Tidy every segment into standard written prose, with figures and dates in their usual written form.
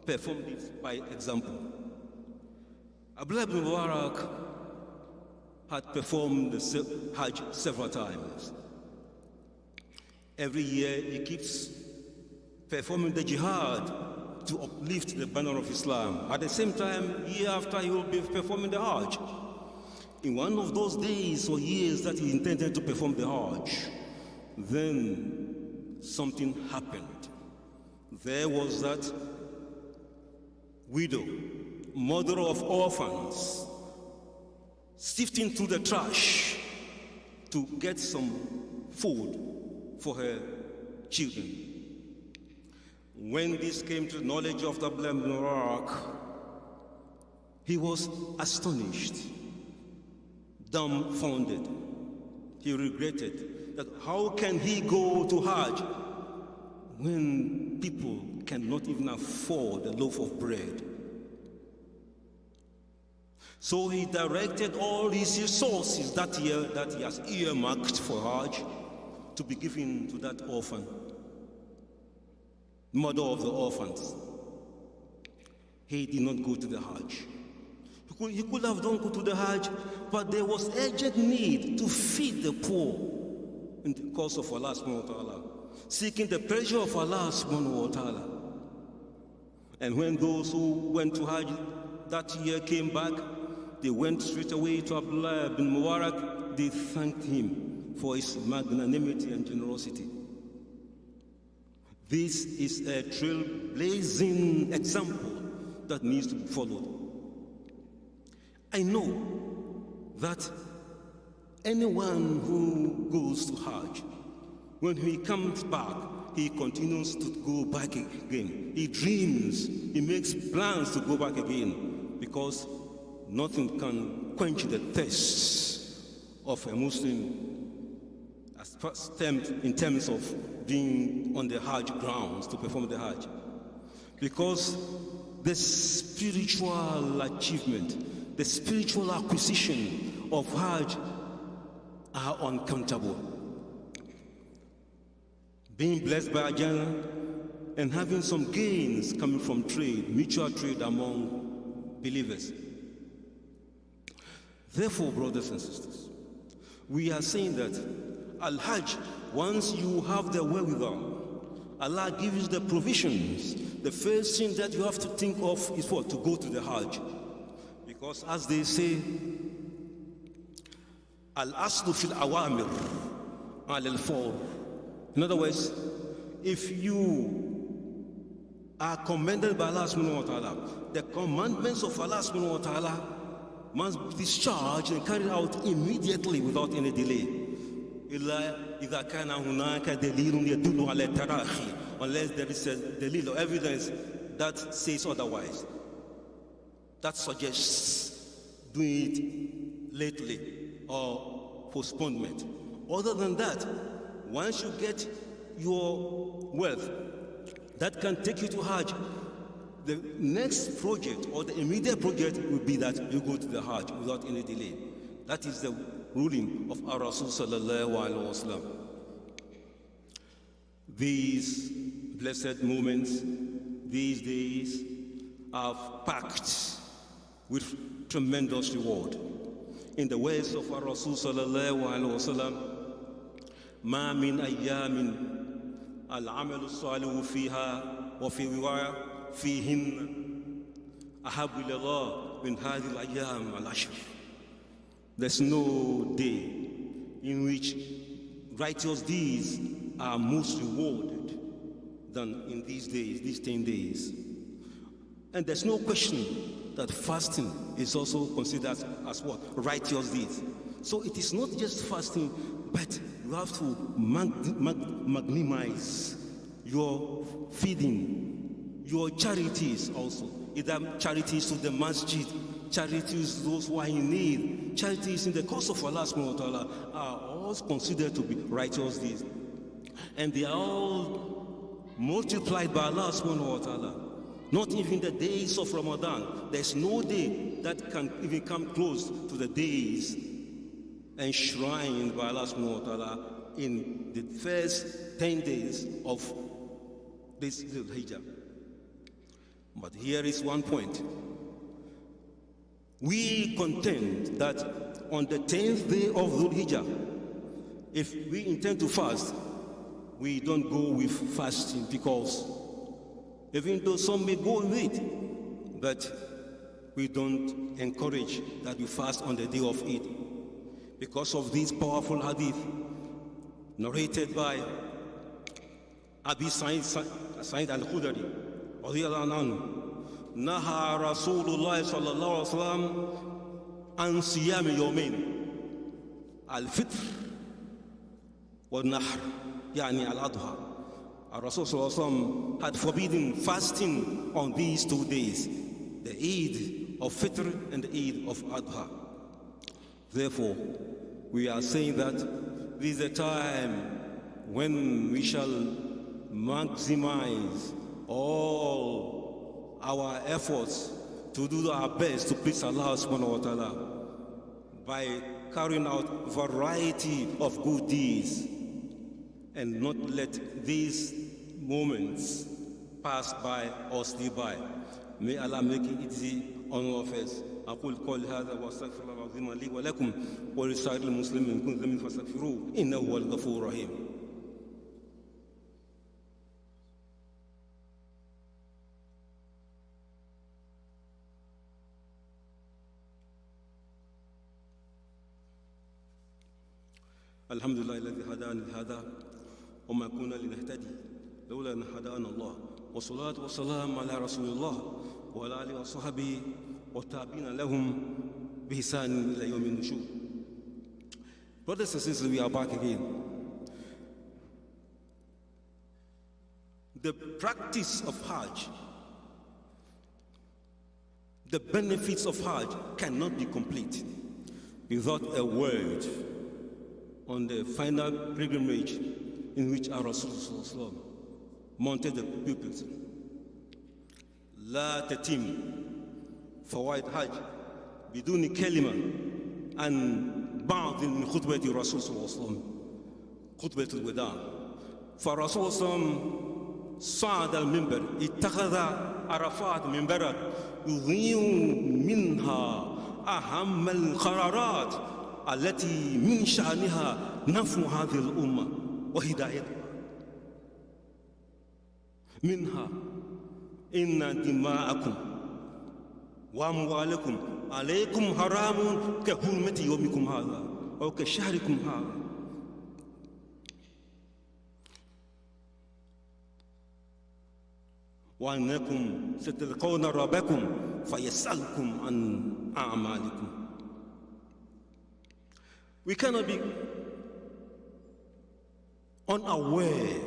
performed it by example. Abdullah ibn Mubarak had performed the Hajj several times. Every year he keeps performing the jihad to uplift the banner of Islam. At the same time, year after, he will be performing the Hajj. In one of those days or years that he intended to perform the Hajj, then something happened. There was that widow, mother of orphans, sifting through the trash to get some food for her children. When this came to the knowledge of the Abdullah ibn Mubarak, he was astonished, dumbfounded. He regretted that how can he go to Hajj when people cannot even afford a loaf of bread? So he directed all his resources that year that he has earmarked for Hajj to be given to that orphan, mother of the orphans. He did not go to the Hajj. He could have done go to the Hajj, but there was urgent need to feed the poor in the cause of Allah subhanahu wa ta'ala, seeking the pleasure of Allah subhanahu wa ta'ala. And when those who went to Hajj that year came back, they went straight away to Abdullah ibn Mubarak. They thanked him for his magnanimity and generosity. This is a trailblazing example that needs to be followed. I know that anyone who goes to Hajj, when he comes back, he continues to go back again. He dreams, he makes plans to go back again, because nothing can quench the thirst of a Muslim in terms of being on the Hajj grounds to perform the Hajj. Because the spiritual achievement, the spiritual acquisition of Hajj are uncountable. Being blessed by Jannah and having some gains coming from trade, mutual trade among believers. Therefore, brothers and sisters, we are saying that Al-Hajj, once you have the wherewithal, Allah gives you the provisions. The first thing that you have to think of is what? To go to the Hajj. Because as they say, Al-Aslu fil awamir al-fawr. In other words, if you are commanded by Allah subhanahu wa ta'ala, the commandments of Allah subhanahu wa ta'ala must be discharged and carried out immediately without any delay. Unless there is a delil or evidence that says otherwise, that suggests doing it lately or postponement. Other than that, once you get your wealth that can take you to Hajj, the next project or the immediate project will be that you go to the Hajj without any delay. That is the ruling of our Rasul sallallahu alaihi wasallam. These blessed moments, these days, are packed with tremendous reward. In the words of our Rasul sallallahu alaihi wasallam, ما من أيام العمل الصالح فيها وفي رواية فيهن أحب إلى الله من هذه الأيام العشر. There's no day in which righteous deeds are most rewarded than in these days, these 10 days. And there's no question that fasting is also considered as what? Righteous deeds. So it is not just fasting, but you have to magnimize your feeding, your charities also. Either charities to the Masjid, charities to those who are in need, charities in the cause of Allah subhanahu wa ta'ala are all considered to be righteous deeds. And they are all multiplied by Allah subhanahu wa ta'ala. Not even the days of Ramadan. There's no day that can even come close to the days enshrined by Allah subhanahu wa ta'ala in the first 10 days of this Dhul Hijjah. But here is one point. We contend that on the 10th day of Dhul Hijjah, if we intend to fast, we don't go with fasting, because even though some may go with it, but we don't encourage that we fast on the day of Eid, because of this powerful hadith narrated by Abi Sa'id al-Khudri radiyallahu anhu. Naha Rasulullah sallallahu alaihi wasallam an siyam yawmain al-fitr wal-nahr, yani al-adha. Our Rasul sallallahu alaihi wasallam had forbidden fasting on these 2 days, the Eid of Fitr and the Eid of Adha. Therefore, we are saying that this is a time when we shall maximize all our efforts to do our best to please Allah subhanahu wa ta'ala by carrying out variety of good deeds, and not let these moments pass by or slip by. May Allah make it easy on all of us. أقول قولي هذا وأستغفر الله العظيم لي ولكم ولسائر المسلمين من كل ذنب فاستغفروه إنه هو الغفور الرحيم. الحمد لله الذي هدانا لهذا وما كنا لنهتدي لولا أن هدانا الله، والصلاة والسلام على رسول الله وعلى آله وصحبه والتابعين لهم بإحسان إلى يوم النشور. Brothers and sisters, we are back again. The practice of Hajj, the benefits of Hajj cannot be complete without a word on the final pilgrimage in which our Rasul mounted the pupils. لا تتم فوائد حج بدون كلمة عن بعض من خطبة الرسول صلى الله عليه وسلم، خطبة الوداع. فالرسول صلى الله عليه وسلم صعد المنبر، اتخذ عرفات منبرا يضيء منها أهم القرارات التي من شأنها نفع هذه الأمة وهدايتها. منها إن دماءكم وأموالكم عليكم حرام كحرمة يومكم هذا أو كشهركم هذا. وأنكم ستلقون ربكم فيسألكم عن أعمالكم. We cannot be unaware.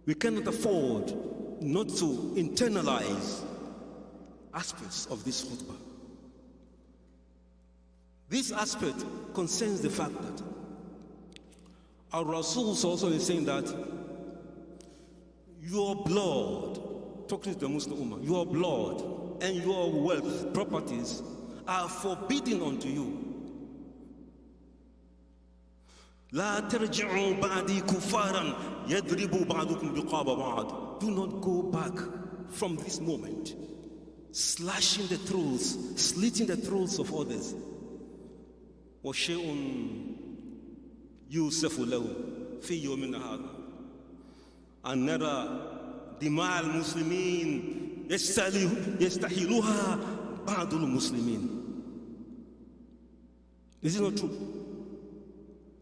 We cannot afford not to internalize aspects of this khutbah. This aspect concerns the fact that our Rasul also is saying that your blood, talking to the Muslim Ummah, your blood and your wealth, properties are forbidden unto you. لا ترجعوا بعدي كفارا يضرب بعضكم رقاب بعض. Do not go back from this moment, slashing the throats, slitting the throats of others. وشيء يوسف له في يومنا هذا أن نرى دماء المسلمين يستحيلها بعض المسلمين. Is it not true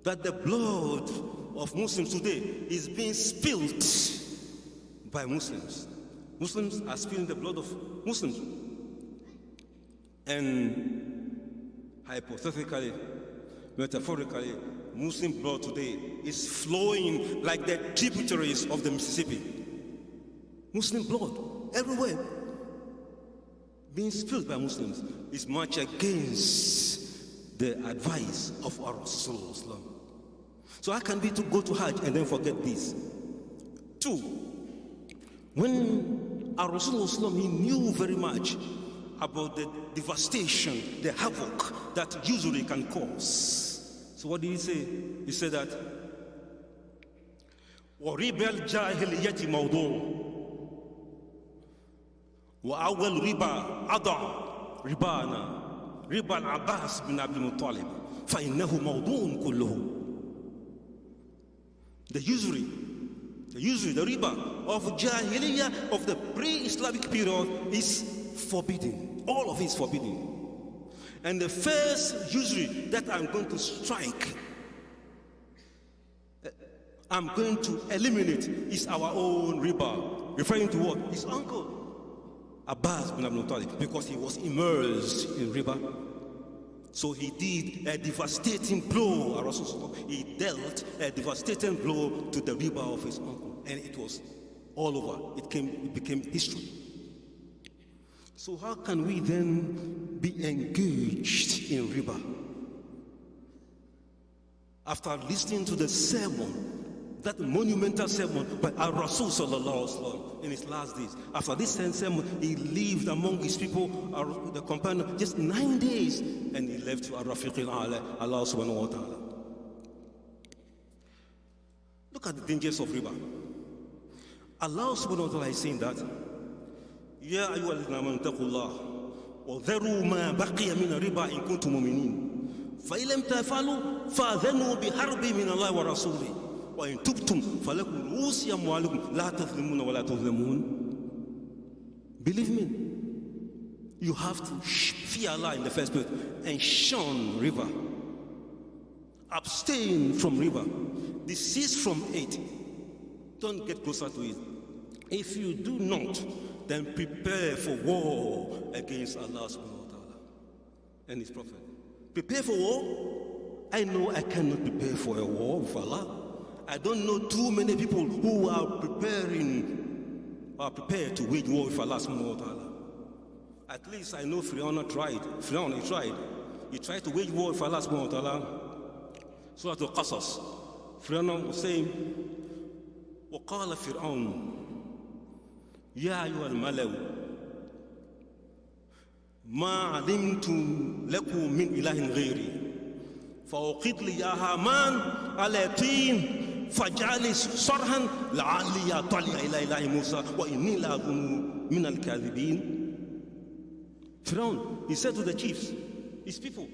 that the blood of Muslims today is being spilled by Muslims? Muslims are spilling the blood of Muslims. And hypothetically, metaphorically, Muslim blood today is flowing like the tributaries of the Mississippi. Muslim blood everywhere being spilled by Muslims is much against the advice of our Rasulullah. So how can we to go to Hajj and then forget this? Two, when our Rasulullah, he knew very much about the devastation, the havoc that usury can cause. So what did he say? He said that وَرِبَ الْجَاهِلِيَّةِ مَوْضُوعٌ وأول ربا أضع ربانا ربا العباس بن عبد المطلب فإنه موضوع كله. The usury, the riba of Jahiliyyah of the pre-Islamic period is forbidden. All of it is forbidden. And the first usury that I'm going to strike, I'm going to eliminate, is our own riba. Referring to what? His uncle, Abbas bin Abdul Talib, because he was immersed in riba. So he did a devastating blow. He dealt a devastating blow to the riba of his uncle, and it was all over. It became history. So how can we then be engaged in riba? After listening to the sermon, that monumental sermon by Rasul sallallahu alaihi wasallam in his last days. After this sermon, he lived among his people, the companion, just 9 days, and he left to Rafiq al-Ala, Allah subhanahu wa ta'ala. Look at the dangers of riba. Allah subhanahu wa ta'ala is saying that, Ya ayyuhalladhina amanu taqullah wa dharu ma baqiya min riba in kuntum mu'minin fa in lam taf'alu fa'adhanu biharbin min Allah wa rasulih. وَإِن تُبْتُمْ فَلَكُمْ رُؤُوسُ أَمْوَالِكُمْ لَا تَظْلِمُونَ وَلَا تُظْلَمُونَ. Believe me, you have to fear Allah in the first place and shun riba. Abstain from riba. Desist from it. Don't get closer to it. If you do not, then prepare for war against Allah subhanahu wa ta'ala and His Prophet. Prepare for war? I know I cannot prepare for a war with Allah. I don't know too many people who are prepared to wage war with Allah subhanahu wa ta'ala. At least I know Fir'aun tried. He tried to wage war with Allah subhanahu wa ta'ala. Surah Al-Qasas. Fir'aun was saying, وَقَالَ فِرْعَوْنُ يَا أَيُّهَا الْمَلَأُ مَا عَلِمْتُ لَكُم مِّنْ إِلَٰهٍ غَيْرِي فَأَوْقِدْ لِي يَا هَامَانُ عَلَىٰ طِينٍ فَاجْعَلْ صَرْحًا لَعَلِّي أَطَّلِعُ إِلَىٰ إِلَٰهِ مُوسَىٰ وَإِنِّي لَأَظُنُّهُ مِنَ الْكَاذِبِينَ. Fir'aun, he said to the chiefs, his people,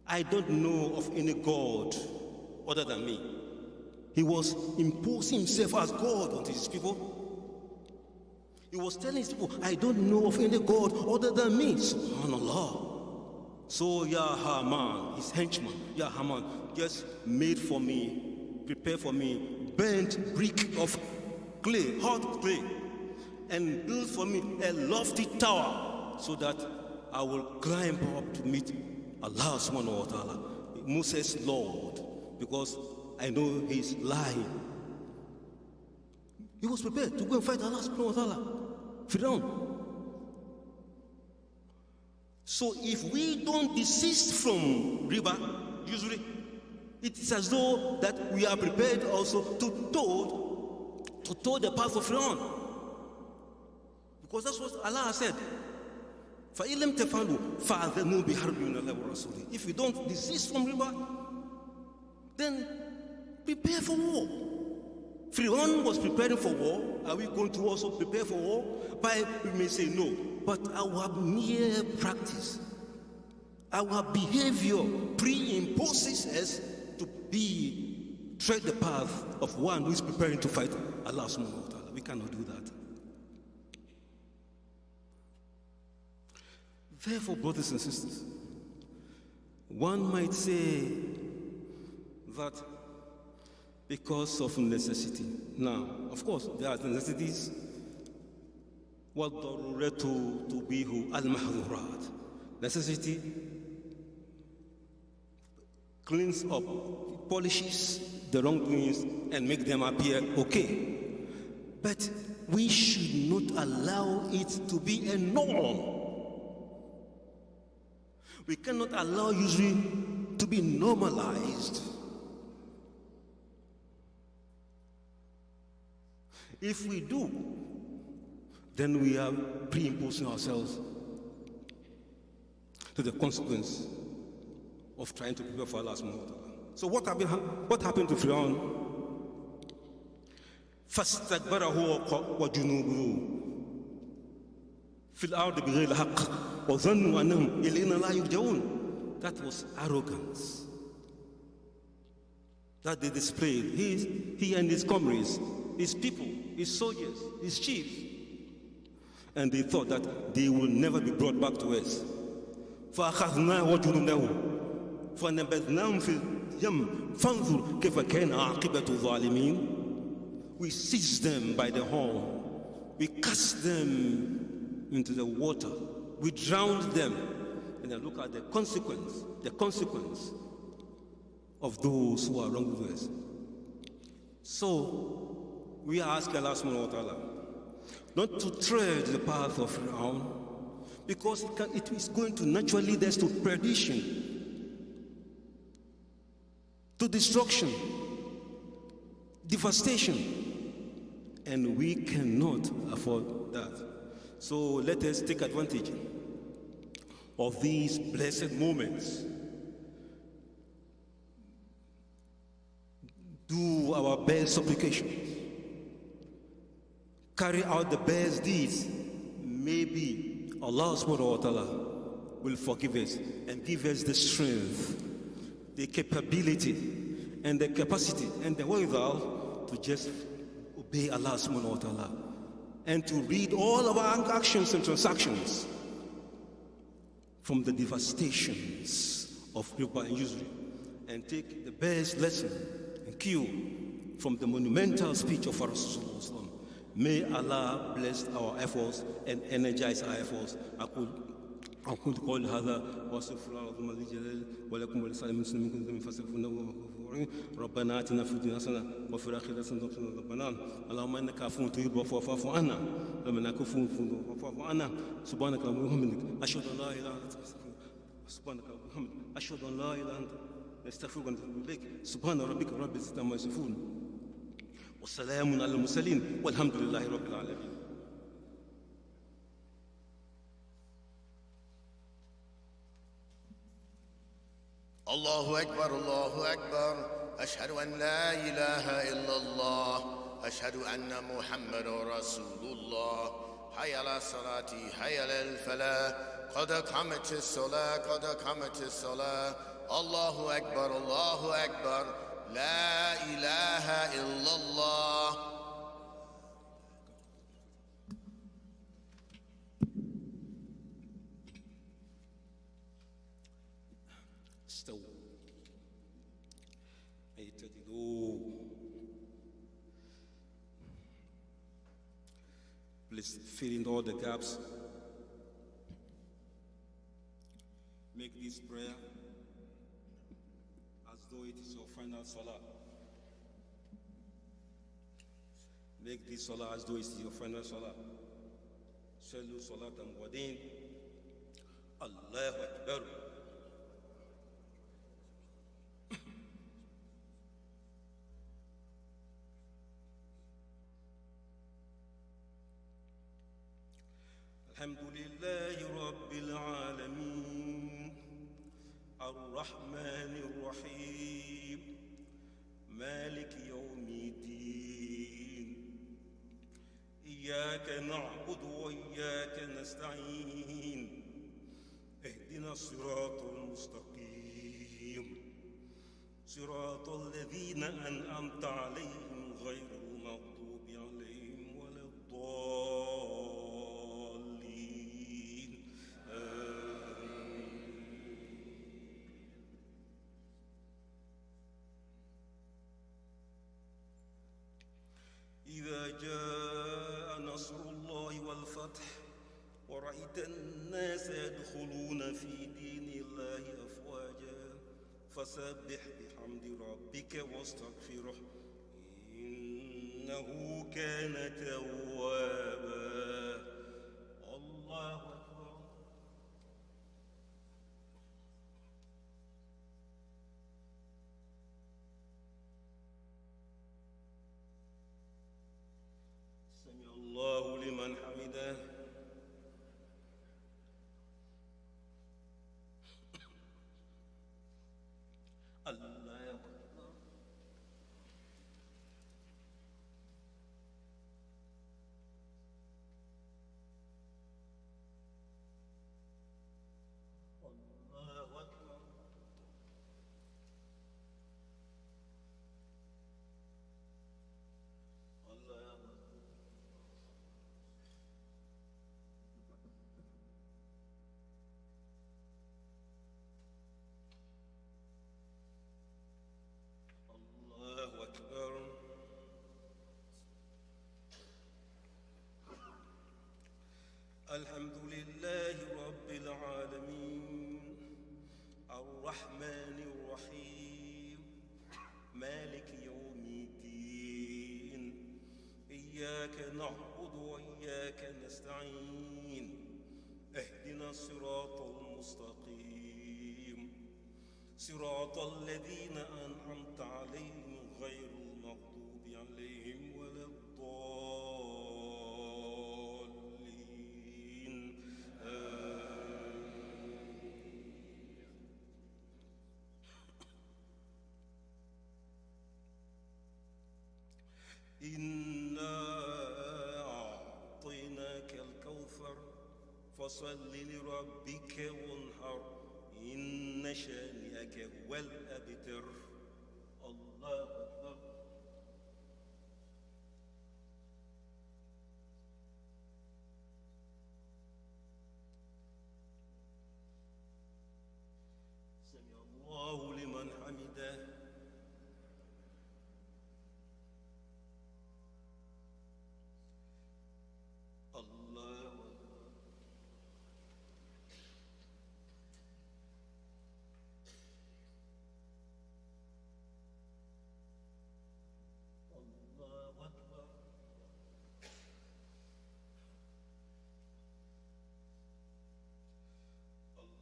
I don't know of any God other than me. He was imposing himself as God onto his people. He was telling his people, I don't know of any God other than me. Subhanallah. So Ya Haman, his henchman, Ya Haman, just made for me, prepare for me, burnt brick of clay, hot clay, and build for me a lofty tower so that I will climb up to meet Allah subhanahu wa ta'ala, Moses' Lord, because I know he's lying. He was prepared to go and fight Allah subhanahu wa ta'ala. Fir'aun. So if we don't desist from riba, usually it is as though that we are prepared also to tow the path of Fir'aun. Because that's what Allah said. فَإِن لَمْ تَفْعَلُوا فَأَذَنُوا بِحَرْبٍ مِّنَ اللَّهِ وَرَسُولِهِ. If you don't desist from riba, then prepare for war. Fir'aun was preparing for war. Are we going to also prepare for war? We may say no, but our mere practice, our behavior pre-imposes us to tread the path of one who is preparing to fight Allah subhanahu wa ta'ala. We cannot do that. Therefore, brothers and sisters, one might say that because of necessity. Now, of course, there are necessities. وَالضَّرُورَةُ تُبِيهُ الْمَحْظُورَاتِ. Necessity cleans up, polishes the wrongdoings and make them appear okay. But we should not allow it to be a norm. We cannot allow usury to be normalized. If we do, then we are pre-imposing ourselves to the consequence of trying to prepare for Allah's murder. So what happened to Fir'aun? فَاسْتَكْبَرَ هُوَ وَجُنُوبُهُ في الأرض بغير الحق وظنوا أنهم إلينا لا يرجعون. That was arrogance that they displayed. He and his comrades, his people, his soldiers, his chiefs. And they thought that they will never be brought back to us. فأخذناه وجنوده فنبذناهم في اليم فانظر كيف كان عاقبة الظالمين. We seized them by the horn. We cast them into the water. We drowned them. And then look at the consequence of those who are wrong with us. So we ask Allah subhanahu wa ta'ala not to tread the path of Fir'aun, because it is going to naturally lead us to perdition, to destruction, devastation, and we cannot afford that. So let us take advantage of these blessed moments. Do our best supplications. Carry out the best deeds. Maybe Allah subhanahu wa ta'ala will forgive us and give us the strength, the capability, and the capacity, and the wherewithal to just obey Allah subhanahu wa ta'ala and to read all of our actions and transactions from the devastations of riba and usury, and take the best lesson and cue from the monumental speech of our Rasulullah. May Allah bless our efforts and energize our efforts. أقول قول هذا وأستغفر الله العظيم الجليل ولكم ولسائر المسلمين كنتم من فاستغفروه ربنا آتنا في الدنيا حسنة وفي الآخرة حسنة وقنا عذاب النار اللهم إنك عفو تحب العفو فاعف عنا اللهم إنك عفو فاعف عنا سبحانك اللهم وبحمدك أشهد أن لا إله إلا أنت سبحانك اللهم وبحمدك أشهد أن لا إله إلا أنت نستغفرك ونتوب إليك سبحان ربك رب العزة عما يصفون والسلام على المرسلين والحمد لله رب العالمين. الله أكبر الله أكبر أشهد أن لا إله إلا الله أشهد أن محمد رسول الله حي على الصلاة حي على الفلاح قد قامت الصلاة قد قامت الصلاة الله أكبر الله أكبر لا إله إلا الله. Please fill in all the gaps. Make this prayer as though it is your final salah. Make this salah as though it is your final salah. Sallu salatan wadin. Allahu Akbar. الحمد لله رب العالمين الرحمن الرحيم مالك يوم الدين إياك نعبد وإياك نستعين اهدنا الصراط المستقيم صراط الذين أنعمت عليهم غير المغضوب عليهم ولا الضالين. إذا جاء نصر الله والفتح ورأيت الناس يدخلون في دين الله أفواجا فسبح بحمد ربك واستغفره إنه كان توابا. الله أكبر. سمع الله لمن حمده. الله أكبر. الحمد لله رب العالمين الرحمن الرحيم مالك يوم الدين إياك نعبد وإياك نستعين اهدنا الصراط المستقيم صراط الذين أنعمت عليهم غير المغضوب عليهم ولا الضالين إنا أعطيناك الكوثر فصل لربك وانحر إن شانئك هو الأبتر الله أكبر سمع الله لمن حمده الله أكبر الله أكبر الله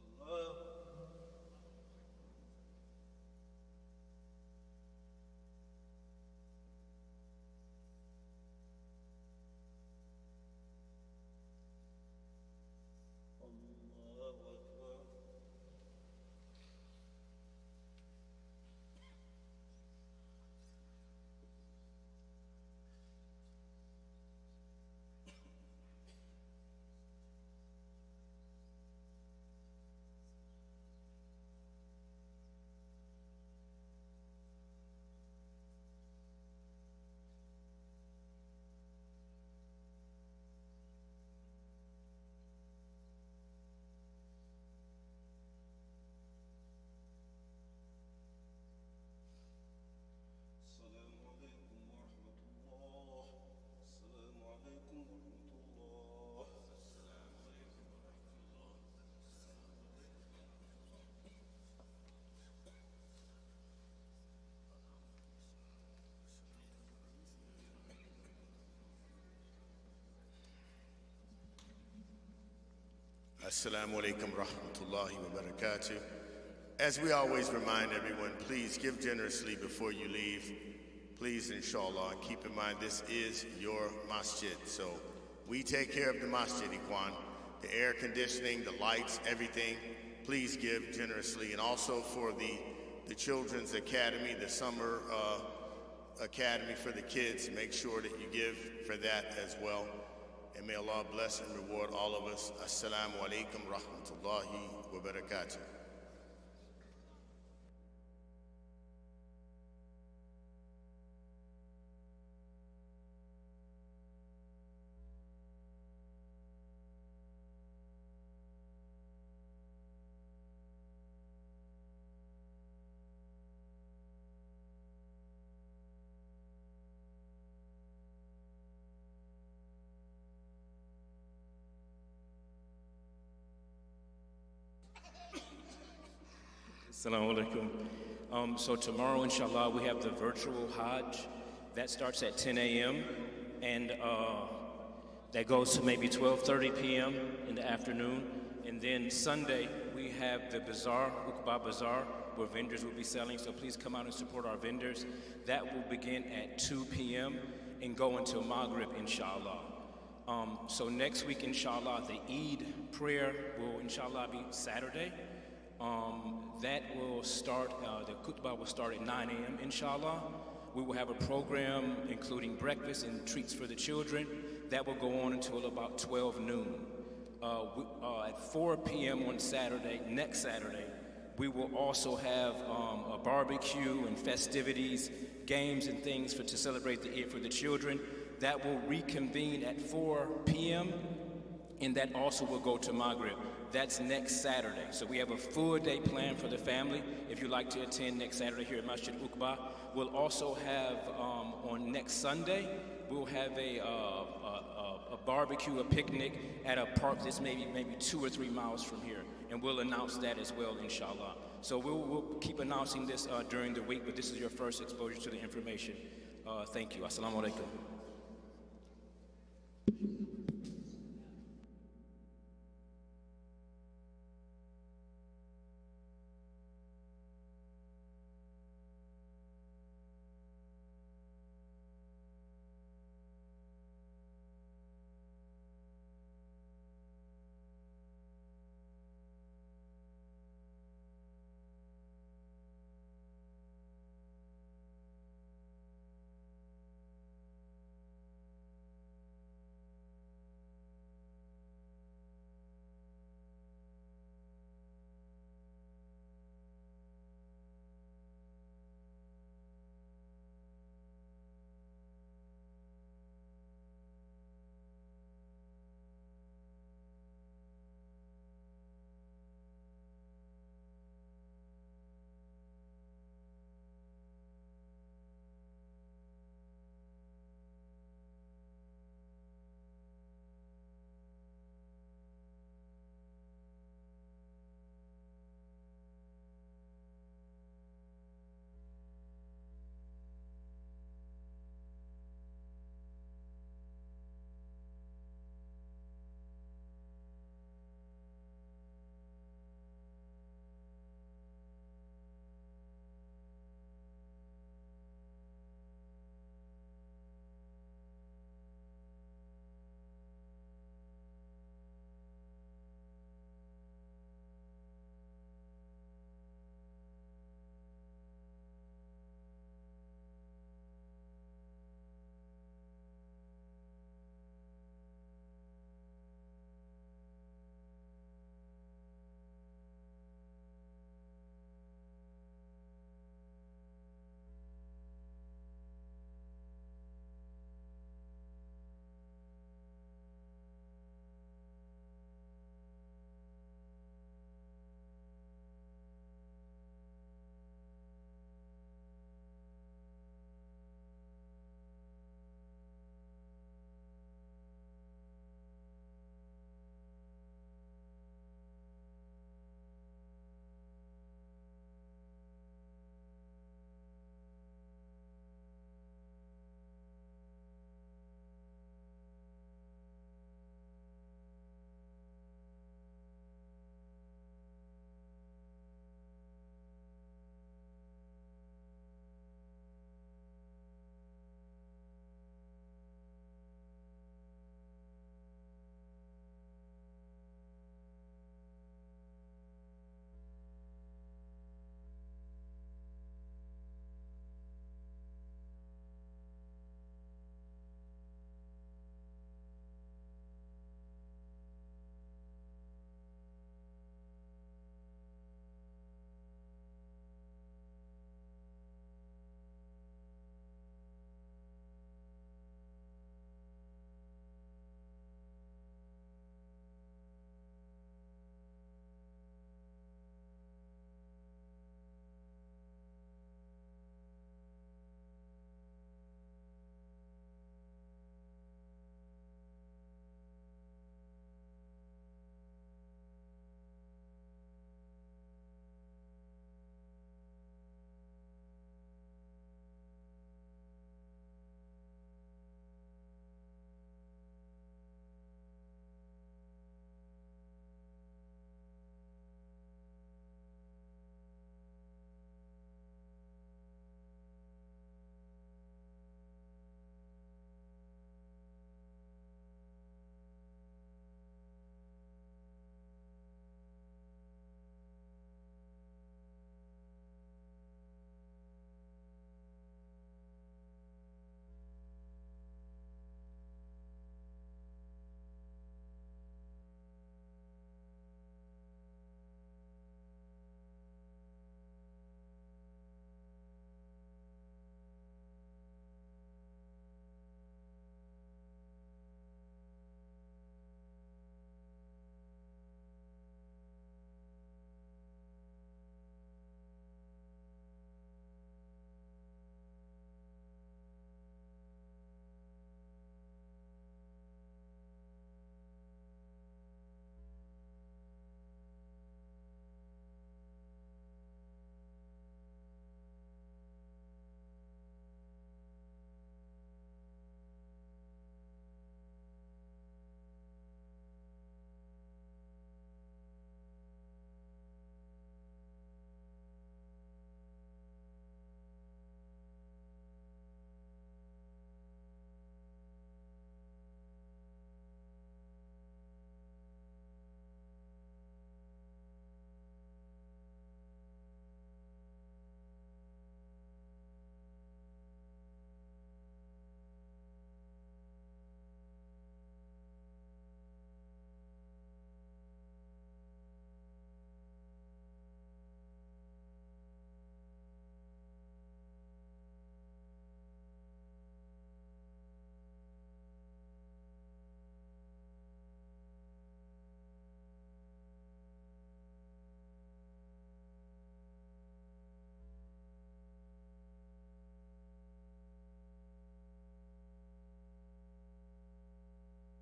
الله أكبر السلام عليكم ورحمة الله السلام عليكم ورحمة الله السلام عليكم ورحمة الله Assalamu alaikum rahmatullahi wa barakatuh. As we always remind everyone, please give generously before you leave. Please, inshallah, and keep in mind this is your masjid. So we take care of the masjid, Ikhwan. The air conditioning, the lights, everything. Please give generously. And also for the Children's Academy, the summer academy for the kids, make sure that you give for that as well. And may Allah bless and reward all of us. Assalamu alaikum rahmatullahi wa barakatuh. Assalamu alaikum. So tomorrow, inshallah, we have the virtual Hajj. That starts at 10 a.m. and that goes to maybe 12:30 p.m. in the afternoon. And then Sunday, we have the bazaar, Uqbah bazaar, where vendors will be selling. So please come out and support our vendors. That will begin at 2 p.m. and go until Maghrib, inshallah. So next week, inshallah, the Eid prayer will, inshallah, be Saturday. That will start, the Khutbah will start at 9 a.m., inshallah. We will have a program including breakfast and treats for the children. That will go on until about 12 noon. At 4 p.m. on Saturday, next Saturday, we will also have a barbecue and festivities, games and things to celebrate the Eid for the children. That will reconvene at 4 p.m. and that also will go to Maghrib. That's next Saturday. So we have a full day plan for the family. If you'd like to attend next Saturday here at Masjid Uqbah, we'll also have on next Sunday, we'll have a barbecue, a picnic at a park that's maybe 2 or 3 miles from here. And we'll announce that as well, inshallah. So we'll keep announcing this during the week, but this is your first exposure to the information. Thank you. Assalamu alaikum.